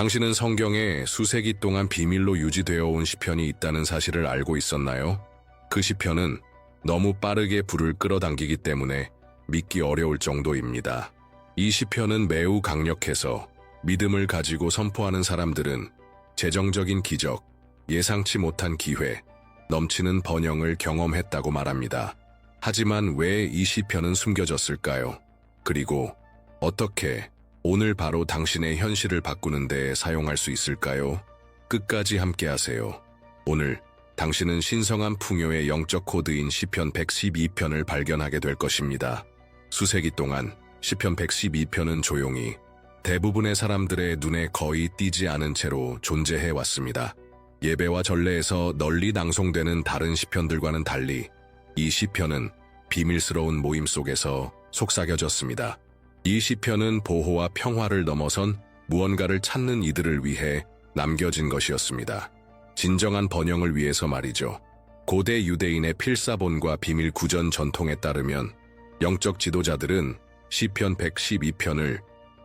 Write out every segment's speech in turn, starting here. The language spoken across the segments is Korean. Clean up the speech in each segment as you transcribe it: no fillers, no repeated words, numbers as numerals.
당신은 성경에 수세기 동안 비밀로 유지되어 온 시편이 있다는 사실을 알고 있었나요? 그 시편은 너무 빠르게 불을 끌어당기기 때문에 믿기 어려울 정도입니다. 이 시편은 매우 강력해서 믿음을 가지고 선포하는 사람들은 재정적인 기적, 예상치 못한 기회, 넘치는 번영을 경험했다고 말합니다. 하지만 왜 이 시편은 숨겨졌을까요? 그리고 어떻게 오늘 바로 당신의 현실을 바꾸는 데 사용할 수 있을까요? 끝까지 함께하세요. 오늘 당신은 신성한 풍요의 영적 코드인 시편 112편을 발견하게 될 것입니다. 수세기 동안 시편 112편은 조용히 대부분의 사람들의 눈에 거의 띄지 않은 채로 존재해 왔습니다. 예배와 전례에서 널리 낭송되는 다른 시편들과는 달리 이 시편은 비밀스러운 모임 속에서 속삭여졌습니다. 이 시편은 보호와 평화를 넘어선 무언가를 찾는 이들을 위해 남겨진 것이었습니다. 진정한 번영을 위해서 말이죠. 고대 유대인의 필사본과 비밀 구전 전통에 따르면 영적 지도자들은 시편 112편을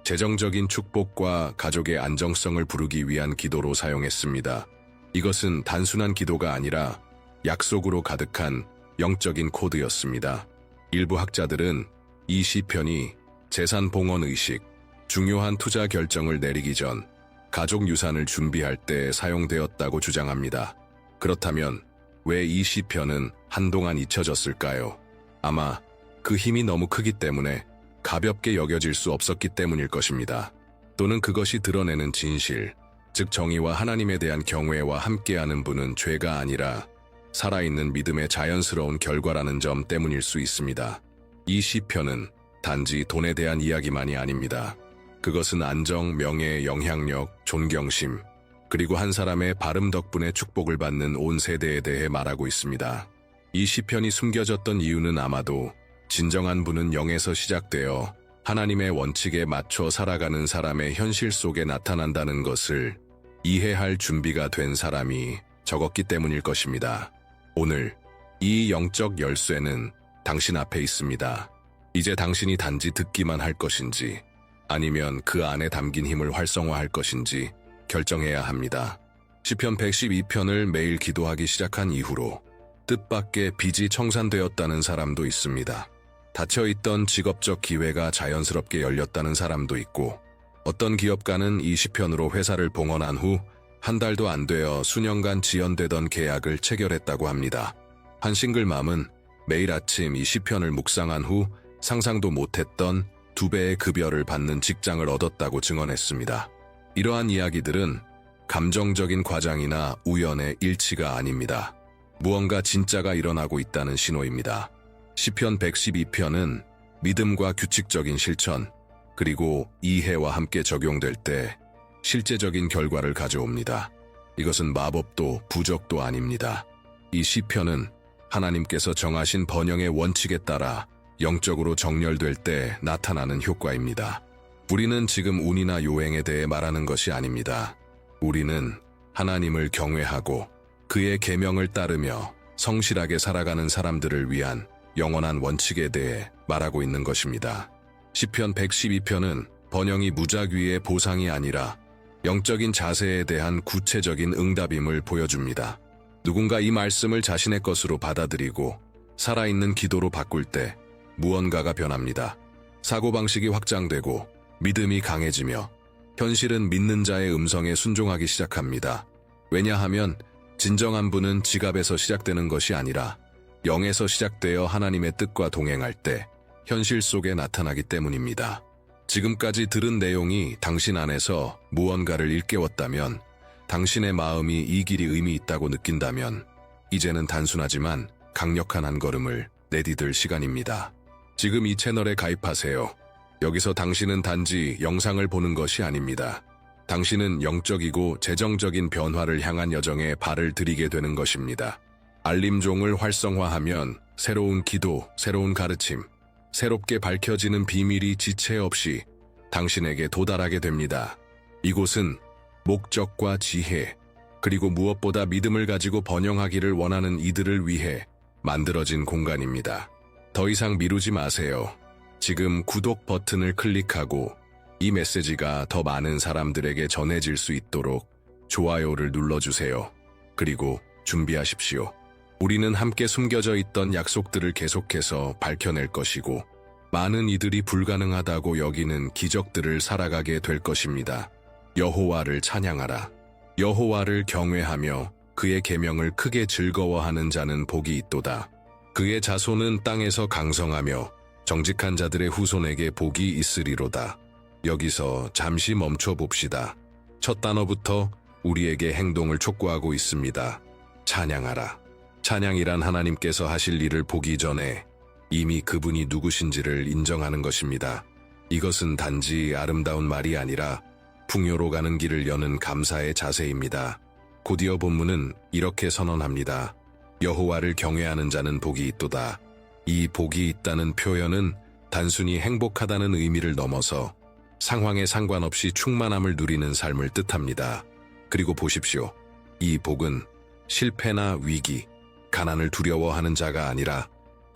재정적인 축복과 가족의 안정성을 부르기 위한 기도로 사용했습니다. 이것은 단순한 기도가 아니라 약속으로 가득한 영적인 코드였습니다. 일부 학자들은 이 시편이 재산 봉헌 의식, 중요한 투자 결정을 내리기 전 가족 유산을 준비할 때 사용되었다고 주장합니다. 그렇다면 왜 이 시편은 한동안 잊혀졌을까요? 아마 그 힘이 너무 크기 때문에 가볍게 여겨질 수 없었기 때문일 것입니다. 또는 그것이 드러내는 진실, 즉 정의와 하나님에 대한 경외와 함께하는 분은 죄가 아니라 살아있는 믿음의 자연스러운 결과라는 점 때문일 수 있습니다. 이 시편은 단지 돈에 대한 이야기만이 아닙니다. 그것은 안정, 명예, 영향력, 존경심, 그리고 한 사람의 발음 덕분에 축복을 받는 온 세대에 대해 말하고 있습니다. 이 시편이 숨겨졌던 이유는 아마도 진정한 분은 영에서 시작되어 하나님의 원칙에 맞춰 살아가는 사람의 현실 속에 나타난다는 것을 이해할 준비가 된 사람이 적었기 때문일 것입니다. 오늘 이 영적 열쇠는 당신 앞에 있습니다. 이제 당신이 단지 듣기만 할 것인지 아니면 그 안에 담긴 힘을 활성화할 것인지 결정해야 합니다. 시편 112편을 매일 기도하기 시작한 이후로 뜻밖의 빚이 청산되었다는 사람도 있습니다. 닫혀있던 직업적 기회가 자연스럽게 열렸다는 사람도 있고 어떤 기업가는 이 시편으로 회사를 봉헌한 후 한 달도 안 되어 수년간 지연되던 계약을 체결했다고 합니다. 한 싱글맘은 매일 아침 이 시편을 묵상한 후 상상도 못했던 2배의 급여를 받는 직장을 얻었다고 증언했습니다. 이러한 이야기들은 감정적인 과장이나 우연의 일치가 아닙니다. 무언가 진짜가 일어나고 있다는 신호입니다. 시편 112편은 믿음과 규칙적인 실천, 그리고 이해와 함께 적용될 때 실제적인 결과를 가져옵니다. 이것은 마법도 부적도 아닙니다. 이 시편은 하나님께서 정하신 번영의 원칙에 따라 영적으로 정렬될 때 나타나는 효과입니다. 우리는 지금 운이나 요행에 대해 말하는 것이 아닙니다. 우리는 하나님을 경외하고 그의 계명을 따르며 성실하게 살아가는 사람들을 위한 영원한 원칙에 대해 말하고 있는 것입니다. 시편 112편은 번영이 무작위의 보상이 아니라 영적인 자세에 대한 구체적인 응답임을 보여줍니다. 누군가 이 말씀을 자신의 것으로 받아들이고 살아있는 기도로 바꿀 때 무언가가 변합니다. 사고방식이 확장되고 믿음이 강해지며 현실은 믿는 자의 음성에 순종하기 시작합니다. 왜냐하면 진정한 분은 지갑에서 시작되는 것이 아니라 영에서 시작되어 하나님의 뜻과 동행할 때 현실 속에 나타나기 때문입니다. 지금까지 들은 내용이 당신 안에서 무언가를 일깨웠다면, 당신의 마음이 이 길이 의미 있다고 느낀다면 이제는 단순하지만 강력한 한 걸음을 내디딜 시간입니다. 지금 이 채널에 가입하세요. 여기서 당신은 단지 영상을 보는 것이 아닙니다. 당신은 영적이고 재정적인 변화를 향한 여정에 발을 들이게 되는 것입니다. 알림종을 활성화하면 새로운 기도, 새로운 가르침, 새롭게 밝혀지는 비밀이 지체 없이 당신에게 도달하게 됩니다. 이곳은 목적과 지혜, 그리고 무엇보다 믿음을 가지고 번영하기를 원하는 이들을 위해 만들어진 공간입니다. 더 이상 미루지 마세요. 지금 구독 버튼을 클릭하고 이 메시지가 더 많은 사람들에게 전해질 수 있도록 좋아요를 눌러주세요. 그리고 준비하십시오. 우리는 함께 숨겨져 있던 약속들을 계속해서 밝혀낼 것이고, 많은 이들이 불가능하다고 여기는 기적들을 살아가게 될 것입니다. 여호와를 찬양하라. 여호와를 경외하며 그의 계명을 크게 즐거워하는 자는 복이 있도다. 그의 자손은 땅에서 강성하며 정직한 자들의 후손에게 복이 있으리로다. 여기서 잠시 멈춰 봅시다. 첫 단어부터 우리에게 행동을 촉구하고 있습니다. 찬양하라. 찬양이란 하나님께서 하실 일을 보기 전에 이미 그분이 누구신지를 인정하는 것입니다. 이것은 단지 아름다운 말이 아니라 풍요로 가는 길을 여는 감사의 자세입니다. 곧이어 본문은 이렇게 선언합니다. 여호와를 경외하는 자는 복이 있도다. 이 복이 있다는 표현은 단순히 행복하다는 의미를 넘어서 상황에 상관없이 충만함을 누리는 삶을 뜻합니다. 그리고 보십시오. 이 복은 실패나 위기, 가난을 두려워하는 자가 아니라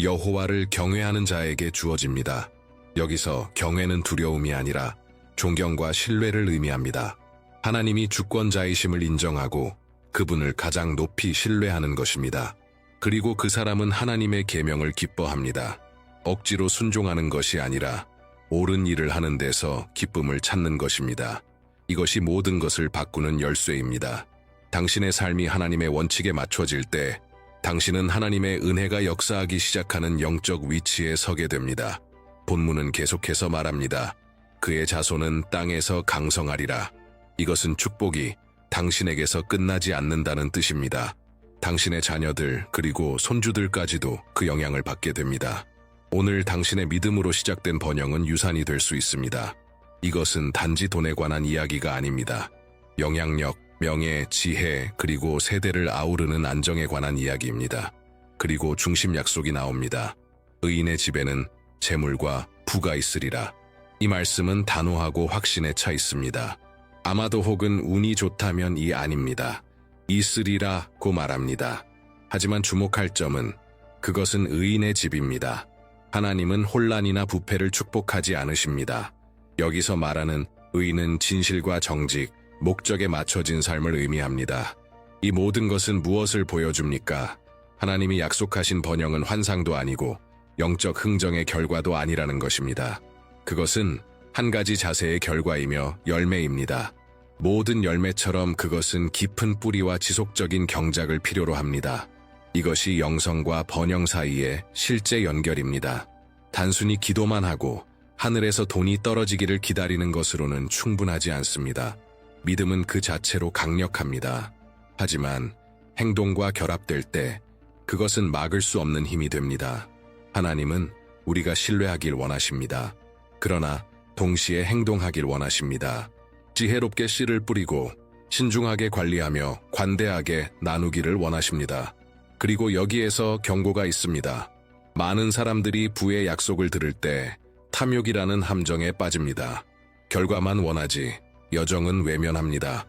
여호와를 경외하는 자에게 주어집니다. 여기서 경외는 두려움이 아니라 존경과 신뢰를 의미합니다. 하나님이 주권자이심을 인정하고 그분을 가장 높이 신뢰하는 것입니다. 그리고 그 사람은 하나님의 계명을 기뻐합니다. 억지로 순종하는 것이 아니라 옳은 일을 하는 데서 기쁨을 찾는 것입니다. 이것이 모든 것을 바꾸는 열쇠입니다. 당신의 삶이 하나님의 원칙에 맞춰질 때 당신은 하나님의 은혜가 역사하기 시작하는 영적 위치에 서게 됩니다. 본문은 계속해서 말합니다. 그의 자손은 땅에서 강성하리라. 이것은 축복이 당신에게서 끝나지 않는다는 뜻입니다. 당신의 자녀들 그리고 손주들까지도 그 영향을 받게 됩니다. 오늘 당신의 믿음으로 시작된 번영은 유산이 될 수 있습니다. 이것은 단지 돈에 관한 이야기가 아닙니다. 영향력, 명예, 지혜, 그리고 세대를 아우르는 안정에 관한 이야기입니다. 그리고 중심 약속이 나옵니다. 의인의 집에는 재물과 부가 있으리라. 이 말씀은 단호하고 확신에 차 있습니다. 아마도 혹은 운이 좋다면 이 아닙니다. 있으리라고 말합니다. 하지만 주목할 점은 그것은 의인의 집입니다. 하나님은 혼란이나 부패를 축복하지 않으십니다. 여기서 말하는 의는 진실과 정직, 목적에 맞춰진 삶을 의미합니다. 이 모든 것은 무엇을 보여줍니까? 하나님이 약속하신 번영은 환상도 아니고 영적 흥정의 결과도 아니라는 것입니다. 그것은 한 가지 자세의 결과이며 열매입니다. 모든 열매처럼 그것은 깊은 뿌리와 지속적인 경작을 필요로 합니다. 이것이 영성과 번영 사이의 실제 연결입니다. 단순히 기도만 하고 하늘에서 돈이 떨어지기를 기다리는 것으로는 충분하지 않습니다. 믿음은 그 자체로 강력합니다. 하지만 행동과 결합될 때 그것은 막을 수 없는 힘이 됩니다. 하나님은 우리가 신뢰하길 원하십니다. 그러나 동시에 행동하길 원하십니다. 지혜롭게 씨를 뿌리고 신중하게 관리하며 관대하게 나누기를 원하십니다. 그리고 여기에서 경고가 있습니다. 많은 사람들이 부의 약속을 들을 때 탐욕이라는 함정에 빠집니다. 결과만 원하지 여정은 외면합니다.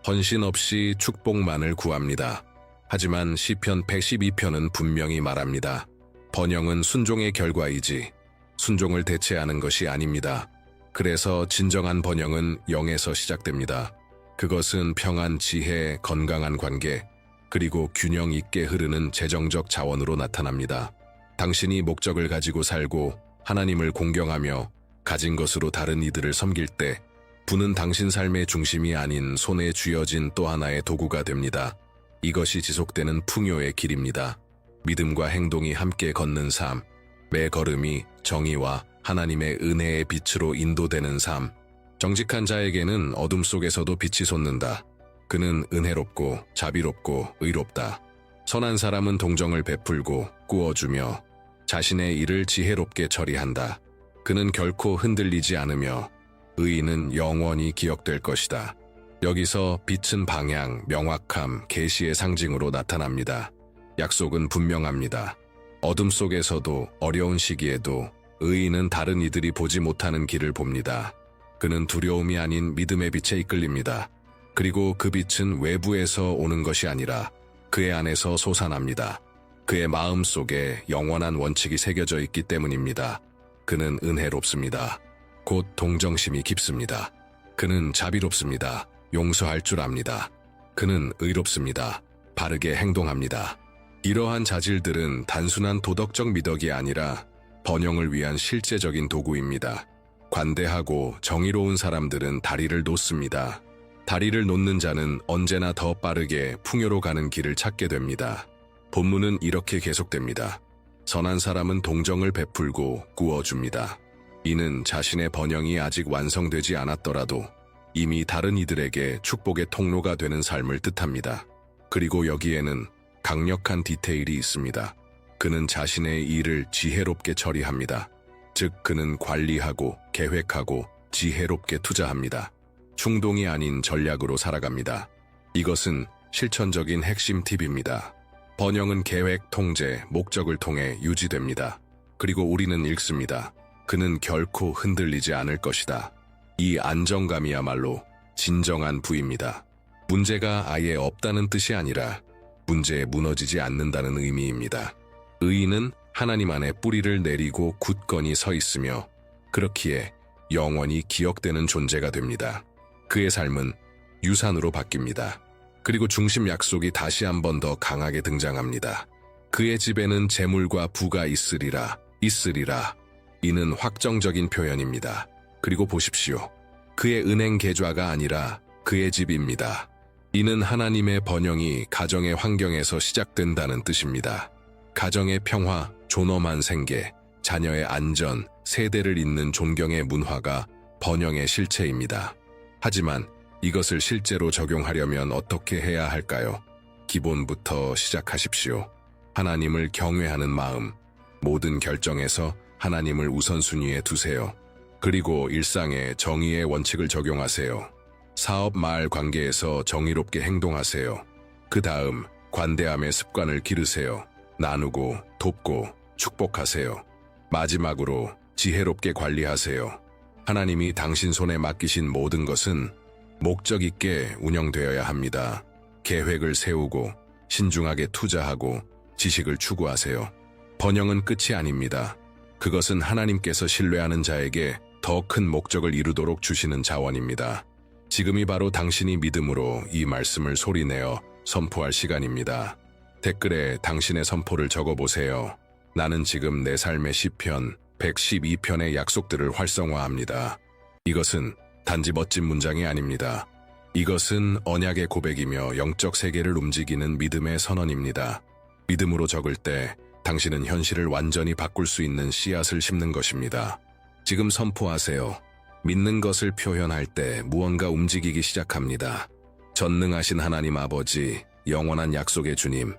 헌신 없이 축복만을 구합니다. 하지만 시편 112편은 분명히 말합니다. 번영은 순종의 결과이지 순종을 대체하는 것이 아닙니다. 그래서 진정한 번영은 영에서 시작됩니다. 그것은 평안, 지혜, 건강한 관계, 그리고 균형 있게 흐르는 재정적 자원으로 나타납니다. 당신이 목적을 가지고 살고 하나님을 공경하며 가진 것으로 다른 이들을 섬길 때 부는 당신 삶의 중심이 아닌 손에 쥐어진 또 하나의 도구가 됩니다. 이것이 지속되는 풍요의 길입니다. 믿음과 행동이 함께 걷는 삶, 매 걸음이 정의와 하나님의 은혜의 빛으로 인도되는 삶. 정직한 자에게는 어둠 속에서도 빛이 솟는다. 그는 은혜롭고 자비롭고 의롭다. 선한 사람은 동정을 베풀고 꾸어주며 자신의 일을 지혜롭게 처리한다. 그는 결코 흔들리지 않으며 의인은 영원히 기억될 것이다. 여기서 빛은 방향, 명확함, 계시의 상징으로 나타납니다. 약속은 분명합니다. 어둠 속에서도 어려운 시기에도 의인은 다른 이들이 보지 못하는 길을 봅니다. 그는 두려움이 아닌 믿음의 빛에 이끌립니다. 그리고 그 빛은 외부에서 오는 것이 아니라 그의 안에서 솟아납니다. 그의 마음 속에 영원한 원칙이 새겨져 있기 때문입니다. 그는 은혜롭습니다. 곧 동정심이 깊습니다. 그는 자비롭습니다. 용서할 줄 압니다. 그는 의롭습니다. 바르게 행동합니다. 이러한 자질들은 단순한 도덕적 미덕이 아니라 번영을 위한 실제적인 도구입니다. 관대하고 정의로운 사람들은 다리를 놓습니다. 다리를 놓는 자는 언제나 더 빠르게 풍요로 가는 길을 찾게 됩니다. 본문은 이렇게 계속됩니다. 선한 사람은 동정을 베풀고 구워줍니다. 이는 자신의 번영이 아직 완성되지 않았더라도 이미 다른 이들에게 축복의 통로가 되는 삶을 뜻합니다. 그리고 여기에는 강력한 디테일이 있습니다. 그는 자신의 일을 지혜롭게 처리합니다. 즉, 그는 관리하고 계획하고 지혜롭게 투자합니다. 충동이 아닌 전략으로 살아갑니다. 이것은 실천적인 핵심 팁입니다. 번영은 계획, 통제, 목적을 통해 유지됩니다. 그리고 우리는 읽습니다. 그는 결코 흔들리지 않을 것이다. 이 안정감이야말로 진정한 부입니다. 문제가 아예 없다는 뜻이 아니라 문제에 무너지지 않는다는 의미입니다. 의인은 하나님 안에 뿌리를 내리고 굳건히 서 있으며 그렇기에 영원히 기억되는 존재가 됩니다. 그의 삶은 유산으로 바뀝니다. 그리고 중심 약속이 다시 한 번 더 강하게 등장합니다. 그의 집에는 재물과 부가 있으리라. 이는 확정적인 표현입니다. 그리고 보십시오. 그의 은행 계좌가 아니라 그의 집입니다. 이는 하나님의 번영이 가정의 환경에서 시작된다는 뜻입니다. 가정의 평화, 존엄한 생계, 자녀의 안전, 세대를 잇는 존경의 문화가 번영의 실체입니다. 하지만 이것을 실제로 적용하려면 어떻게 해야 할까요? 기본부터 시작하십시오. 하나님을 경외하는 마음, 모든 결정에서 하나님을 우선순위에 두세요. 그리고 일상에 정의의 원칙을 적용하세요. 사업, 말, 관계에서 정의롭게 행동하세요. 그 다음 관대함의 습관을 기르세요. 나누고, 돕고, 축복하세요. 마지막으로 지혜롭게 관리하세요. 하나님이 당신 손에 맡기신 모든 것은 목적 있게 운영되어야 합니다. 계획을 세우고 신중하게 투자하고 지식을 추구하세요. 번영은 끝이 아닙니다. 그것은 하나님께서 신뢰하는 자에게 더 큰 목적을 이루도록 주시는 자원입니다. 지금이 바로 당신이 믿음으로 이 말씀을 소리내어 선포할 시간입니다. 댓글에 당신의 선포를 적어보세요. 나는 지금 내 삶의 시편 112편의 약속들을 활성화합니다. 이것은 단지 멋진 문장이 아닙니다. 이것은 언약의 고백이며 영적 세계를 움직이는 믿음의 선언입니다. 믿음으로 적을 때 당신은 현실을 완전히 바꿀 수 있는 씨앗을 심는 것입니다. 지금 선포하세요. 믿는 것을 표현할 때 무언가 움직이기 시작합니다. 전능하신 하나님 아버지, 영원한 약속의 주님,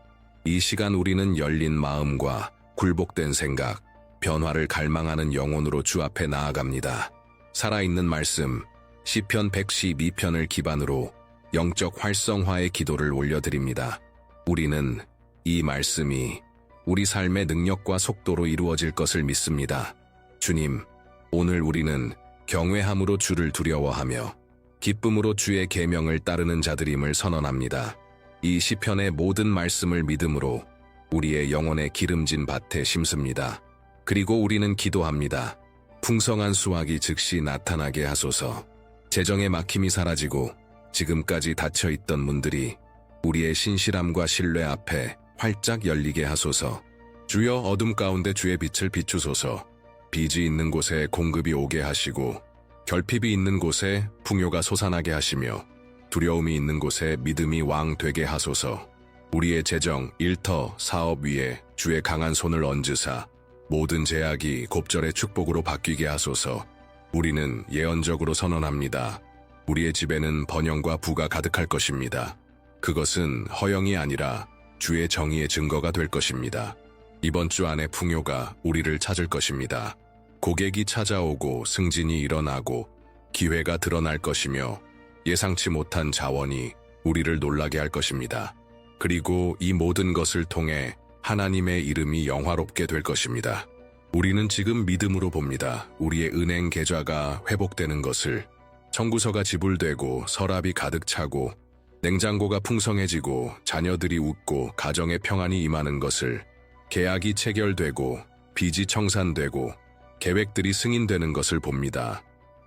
이 시간 우리는 열린 마음과 굴복된 생각, 변화를 갈망하는 영혼으로 주 앞에 나아갑니다. 살아있는 말씀, 시편 112편을 기반으로 영적 활성화의 기도를 올려드립니다. 우리는 이 말씀이 우리 삶의 능력과 속도로 이루어질 것을 믿습니다. 주님, 오늘 우리는 경외함으로 주를 두려워하며 기쁨으로 주의 계명을 따르는 자들임을 선언합니다. 이 시편의 모든 말씀을 믿음으로 우리의 영혼의 기름진 밭에 심습니다. 그리고 우리는 기도합니다. 풍성한 수확이 즉시 나타나게 하소서. 재정의 막힘이 사라지고 지금까지 닫혀있던 문들이 우리의 신실함과 신뢰 앞에 활짝 열리게 하소서. 주여, 어둠 가운데 주의 빛을 비추소서. 빚이 있는 곳에 공급이 오게 하시고 결핍이 있는 곳에 풍요가 솟아나게 하시며 두려움이 있는 곳에 믿음이 왕 되게 하소서. 우리의 재정, 일터, 사업 위에 주의 강한 손을 얹으사 모든 제약이 곱절의 축복으로 바뀌게 하소서. 우리는 예언적으로 선언합니다. 우리의 집에는 번영과 부가 가득할 것입니다. 그것은 허영이 아니라 주의 정의의 증거가 될 것입니다. 이번 주 안에 풍요가 우리를 찾을 것입니다. 고객이 찾아오고 승진이 일어나고 기회가 드러날 것이며 예상치 못한 자원이 우리를 놀라게 할 것입니다. 그리고 이 모든 것을 통해 하나님의 이름이 영화롭게 될 것입니다. 우리는 지금 믿음으로 봅니다. 우리의 은행 계좌가 회복되는 것을, 청구서가 지불되고 서랍이 가득 차고 냉장고가 풍성해지고 자녀들이 웃고 가정의 평안이 임하는 것을, 계약이 체결되고 빚이 청산되고 계획들이 승인되는 것을 봅니다.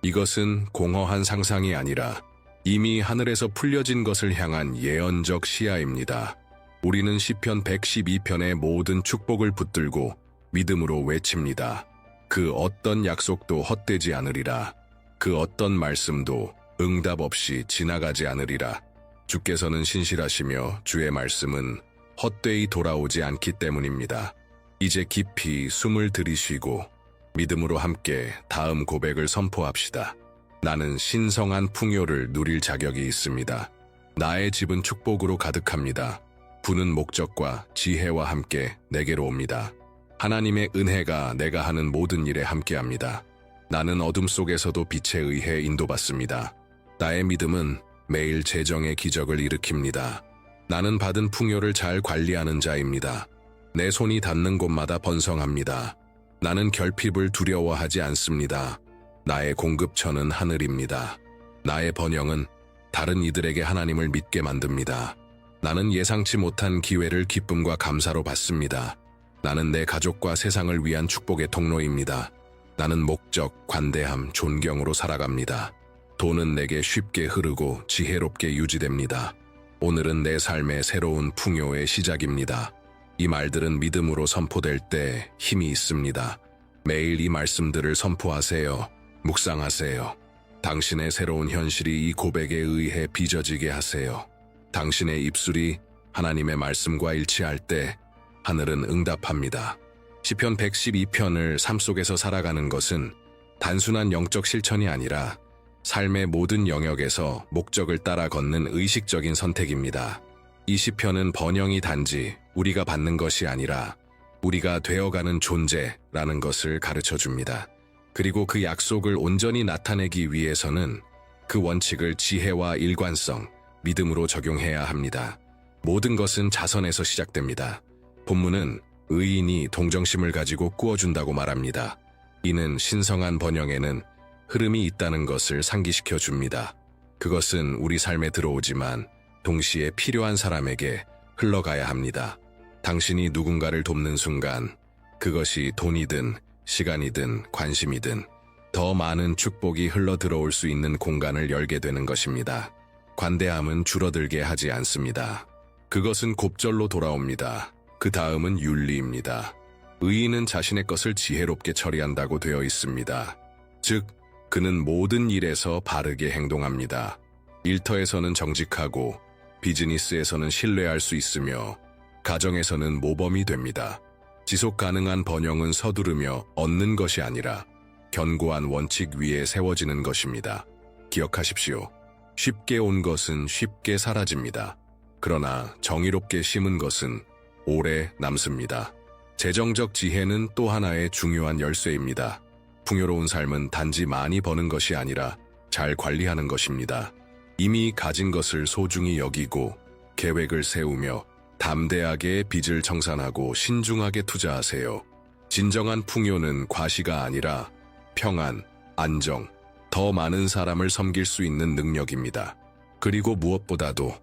이것은 공허한 상상이 아니라 이미 하늘에서 풀려진 것을 향한 예언적 시야입니다. 우리는 시편 112편의 모든 축복을 붙들고 믿음으로 외칩니다. 그 어떤 약속도 헛되지 않으리라. 그 어떤 말씀도 응답 없이 지나가지 않으리라. 주께서는 신실하시며 주의 말씀은 헛되이 돌아오지 않기 때문입니다. 이제 깊이 숨을 들이쉬고 믿음으로 함께 다음 고백을 선포합시다. 나는 신성한 풍요를 누릴 자격이 있습니다. 나의 집은 축복으로 가득합니다. 부는 목적과 지혜와 함께 내게로 옵니다. 하나님의 은혜가 내가 하는 모든 일에 함께합니다. 나는 어둠 속에서도 빛에 의해 인도받습니다. 나의 믿음은 매일 재정의 기적을 일으킵니다. 나는 받은 풍요를 잘 관리하는 자입니다. 내 손이 닿는 곳마다 번성합니다. 나는 결핍을 두려워하지 않습니다. 나의 공급처는 하늘입니다. 나의 번영은 다른 이들에게 하나님을 믿게 만듭니다. 나는 예상치 못한 기회를 기쁨과 감사로 받습니다. 나는 내 가족과 세상을 위한 축복의 통로입니다. 나는 목적, 관대함, 존경으로 살아갑니다. 돈은 내게 쉽게 흐르고 지혜롭게 유지됩니다. 오늘은 내 삶의 새로운 풍요의 시작입니다. 이 말들은 믿음으로 선포될 때 힘이 있습니다. 매일 이 말씀들을 선포하세요. 묵상하세요. 당신의 새로운 현실이 이 고백에 의해 빚어지게 하세요. 당신의 입술이 하나님의 말씀과 일치할 때 하늘은 응답합니다. 시편 112편을 삶 속에서 살아가는 것은 단순한 영적 실천이 아니라 삶의 모든 영역에서 목적을 따라 걷는 의식적인 선택입니다. 이 시편은 번영이 단지 우리가 받는 것이 아니라 우리가 되어가는 존재라는 것을 가르쳐 줍니다. 그리고 그 약속을 온전히 나타내기 위해서는 그 원칙을 지혜와 일관성, 믿음으로 적용해야 합니다. 모든 것은 자선에서 시작됩니다. 본문은 의인이 동정심을 가지고 꾸어준다고 말합니다. 이는 신성한 번영에는 흐름이 있다는 것을 상기시켜 줍니다. 그것은 우리 삶에 들어오지만 동시에 필요한 사람에게 흘러가야 합니다. 당신이 누군가를 돕는 순간 그것이 돈이든 시간이든 관심이든 더 많은 축복이 흘러 들어올 수 있는 공간을 열게 되는 것입니다. 관대함은 줄어들게 하지 않습니다. 그것은 곱절로 돌아옵니다. 그 다음은 윤리입니다. 의인은 자신의 것을 지혜롭게 처리한다고 되어 있습니다. 즉, 그는 모든 일에서 바르게 행동합니다. 일터에서는 정직하고 비즈니스에서는 신뢰할 수 있으며 가정에서는 모범이 됩니다. 지속 가능한 번영은 서두르며 얻는 것이 아니라 견고한 원칙 위에 세워지는 것입니다. 기억하십시오. 쉽게 온 것은 쉽게 사라집니다. 그러나 정의롭게 심은 것은 오래 남습니다. 재정적 지혜는 또 하나의 중요한 열쇠입니다. 풍요로운 삶은 단지 많이 버는 것이 아니라 잘 관리하는 것입니다. 이미 가진 것을 소중히 여기고 계획을 세우며 담대하게 빚을 청산하고 신중하게 투자하세요. 진정한 풍요는 과시가 아니라 평안, 안정, 더 많은 사람을 섬길 수 있는 능력입니다. 그리고 무엇보다도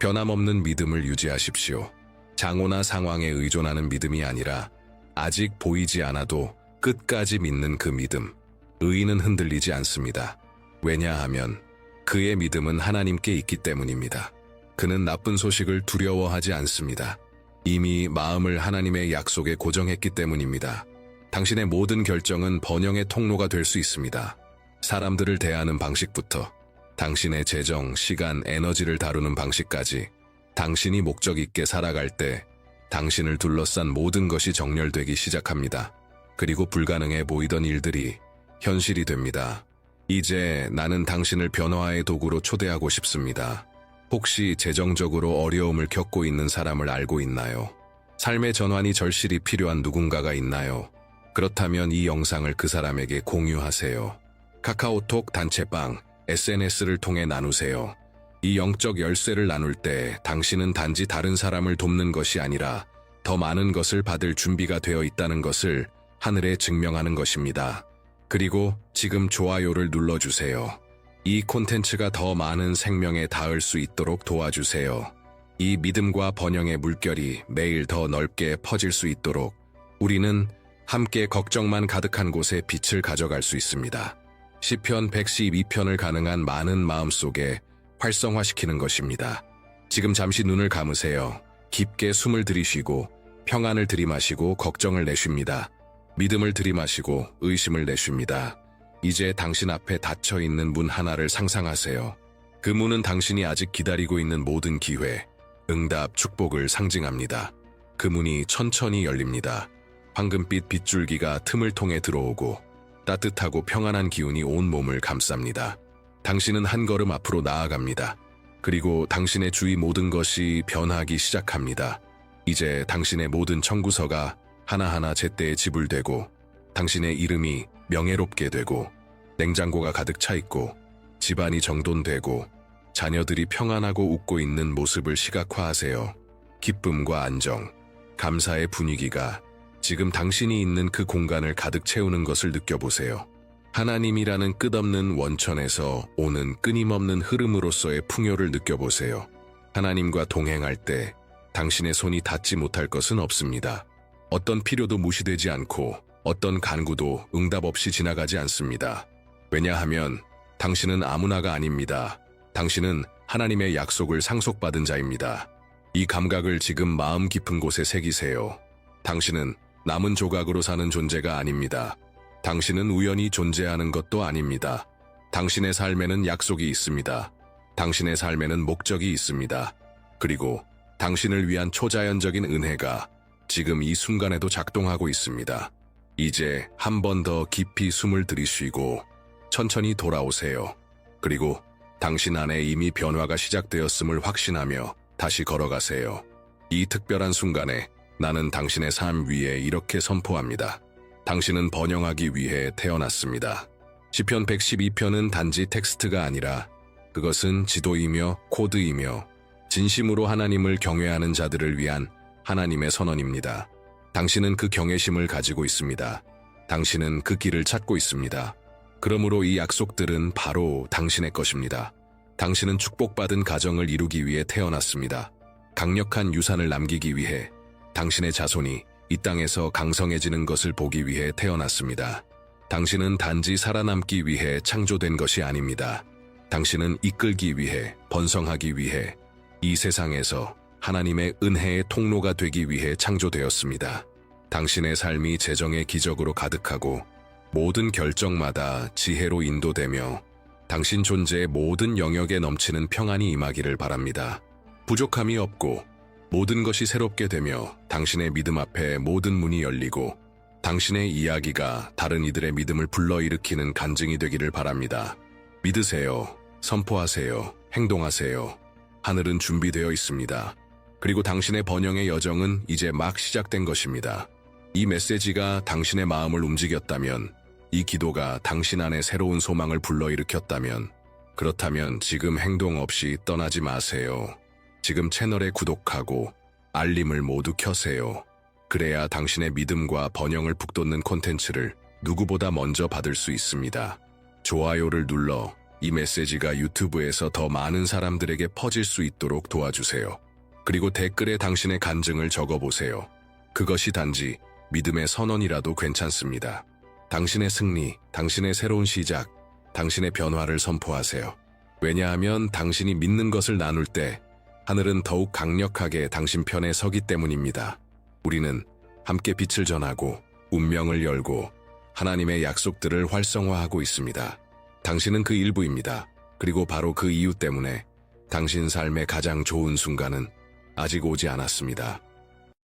변함없는 믿음을 유지하십시오. 장소나 상황에 의존하는 믿음이 아니라 아직 보이지 않아도 끝까지 믿는 그 믿음. 의인은 흔들리지 않습니다. 왜냐하면 그의 믿음은 하나님께 있기 때문입니다. 그는 나쁜 소식을 두려워하지 않습니다. 이미 마음을 하나님의 약속에 고정했기 때문입니다. 당신의 모든 결정은 번영의 통로가 될 수 있습니다. 사람들을 대하는 방식부터 당신의 재정, 시간, 에너지를 다루는 방식까지 당신이 목적 있게 살아갈 때 당신을 둘러싼 모든 것이 정렬되기 시작합니다. 그리고 불가능해 보이던 일들이 현실이 됩니다. 이제 나는 당신을 변화의 도구로 초대하고 싶습니다. 혹시 재정적으로 어려움을 겪고 있는 사람을 알고 있나요? 삶의 전환이 절실히 필요한 누군가가 있나요? 그렇다면 이 영상을 그 사람에게 공유하세요. 카카오톡, 단체방, SNS를 통해 나누세요. 이 영적 열쇠를 나눌 때 당신은 단지 다른 사람을 돕는 것이 아니라 더 많은 것을 받을 준비가 되어 있다는 것을 하늘에 증명하는 것입니다. 그리고 지금 좋아요를 눌러주세요. 이 콘텐츠가 더 많은 생명에 닿을 수 있도록 도와주세요. 이 믿음과 번영의 물결이 매일 더 넓게 퍼질 수 있도록 우리는 함께 걱정만 가득한 곳에 빛을 가져갈 수 있습니다. 시편 112편을 가능한 많은 마음속에 활성화시키는 것입니다. 지금 잠시 눈을 감으세요. 깊게 숨을 들이쉬고 평안을 들이마시고 걱정을 내쉽니다. 믿음을 들이마시고 의심을 내쉽니다. 이제 당신 앞에 닫혀있는 문 하나를 상상하세요. 그 문은 당신이 아직 기다리고 있는 모든 기회, 응답, 축복을 상징합니다. 그 문이 천천히 열립니다. 황금빛 빗줄기가 틈을 통해 들어오고 따뜻하고 평안한 기운이 온 몸을 감쌉니다. 당신은 한 걸음 앞으로 나아갑니다. 그리고 당신의 주위 모든 것이 변하기 시작합니다. 이제 당신의 모든 청구서가 하나하나 제때에 지불되고 당신의 이름이 명예롭게 되고 냉장고가 가득 차 있고 집안이 정돈되고 자녀들이 평안하고 웃고 있는 모습을 시각화하세요. 기쁨과 안정, 감사의 분위기가 지금 당신이 있는 그 공간을 가득 채우는 것을 느껴보세요. 하나님이라는 끝없는 원천에서 오는 끊임없는 흐름으로서의 풍요를 느껴보세요. 하나님과 동행할 때 당신의 손이 닿지 못할 것은 없습니다. 어떤 필요도 무시되지 않고 어떤 간구도 응답 없이 지나가지 않습니다. 왜냐하면 당신은 아무나가 아닙니다. 당신은 하나님의 약속을 상속받은 자입니다. 이 감각을 지금 마음 깊은 곳에 새기세요. 당신은 남은 조각으로 사는 존재가 아닙니다. 당신은 우연히 존재하는 것도 아닙니다. 당신의 삶에는 약속이 있습니다. 당신의 삶에는 목적이 있습니다. 그리고 당신을 위한 초자연적인 은혜가 지금 이 순간에도 작동하고 있습니다. 이제 한 번 더 깊이 숨을 들이쉬고 천천히 돌아오세요. 그리고 당신 안에 이미 변화가 시작되었음을 확신하며 다시 걸어가세요. 이 특별한 순간에 나는 당신의 삶 위에 이렇게 선포합니다. 당신은 번영하기 위해 태어났습니다. 시편 112편은 단지 텍스트가 아니라 그것은 지도이며 코드이며 진심으로 하나님을 경외하는 자들을 위한 하나님의 선언입니다. 당신은 그 경외심을 가지고 있습니다. 당신은 그 길을 찾고 있습니다. 그러므로 이 약속들은 바로 당신의 것입니다. 당신은 축복받은 가정을 이루기 위해 태어났습니다. 강력한 유산을 남기기 위해 당신의 자손이 이 땅에서 강성해지는 것을 보기 위해 태어났습니다. 당신은 단지 살아남기 위해 창조된 것이 아닙니다. 당신은 이끌기 위해, 번성하기 위해, 이 세상에서 하나님의 은혜의 통로가 되기 위해 창조되었습니다. 당신의 삶이 재정의 기적으로 가득하고 모든 결정마다 지혜로 인도되며 당신 존재의 모든 영역에 넘치는 평안이 임하기를 바랍니다. 부족함이 없고 모든 것이 새롭게 되며 당신의 믿음 앞에 모든 문이 열리고 당신의 이야기가 다른 이들의 믿음을 불러일으키는 간증이 되기를 바랍니다. 믿으세요. 선포하세요. 행동하세요. 하늘은 준비되어 있습니다. 그리고 당신의 번영의 여정은 이제 막 시작된 것입니다. 이 메시지가 당신의 마음을 움직였다면, 이 기도가 당신 안에 새로운 소망을 불러일으켰다면, 그렇다면 지금 행동 없이 떠나지 마세요. 지금 채널에 구독하고 알림을 모두 켜세요. 그래야 당신의 믿음과 번영을 북돋는 콘텐츠를 누구보다 먼저 받을 수 있습니다. 좋아요를 눌러 이 메시지가 유튜브에서 더 많은 사람들에게 퍼질 수 있도록 도와주세요. 그리고 댓글에 당신의 간증을 적어보세요. 그것이 단지 믿음의 선언이라도 괜찮습니다. 당신의 승리, 당신의 새로운 시작, 당신의 변화를 선포하세요. 왜냐하면 당신이 믿는 것을 나눌 때 하늘은 더욱 강력하게 당신 편에 서기 때문입니다. 우리는 함께 빛을 전하고 운명을 열고 하나님의 약속들을 활성화하고 있습니다. 당신은 그 일부입니다. 그리고 바로 그 이유 때문에 당신 삶의 가장 좋은 순간은 아직 오지 않았습니다.